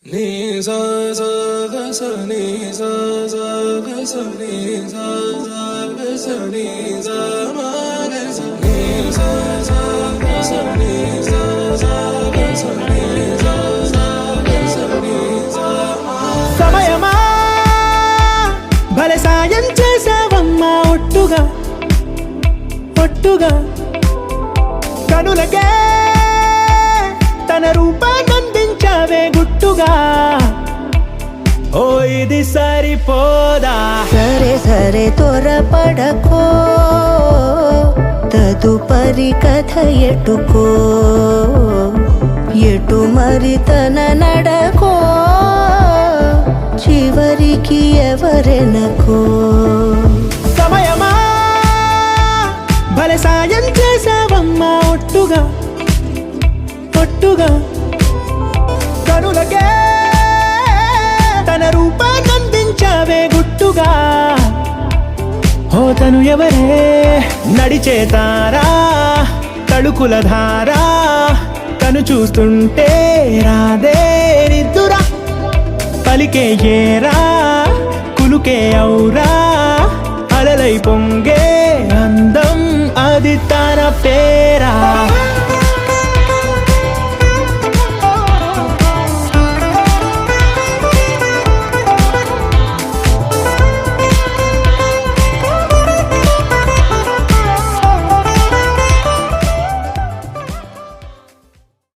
నీ సా సా గ స నీ సా సా గ స నీ సా సా గ స నీ సా మా గ స నీ సా సా గ స నీ సా సా గ స నీ సా సా గ స నీ సా మా సమయమా భలే సాయం చేసావమ్మా ఒట్టుగా ఒట్టుగా కనులకే తన రూపాన్నందించావే గుట్టుగా ఓ ఇది సరిపోదా సరే సరే త్వరపడకో తదుపరి కథ ఎటుకో ఎటు మరి తన నడకో చివరికి ఎవరెనకో సమయమా భలే సాయం చేసావమ్మా ఒట్టుగా ఒట్టుగా కనులకే తన రూపాన్నందించావే గుట్టుగా ఓ తను ఎవరే నడిచే తారా తళుకుల ధారా తను చూస్తుంటే రాదే నిద్దురా పలికే ఏరా కులుకే ఔరా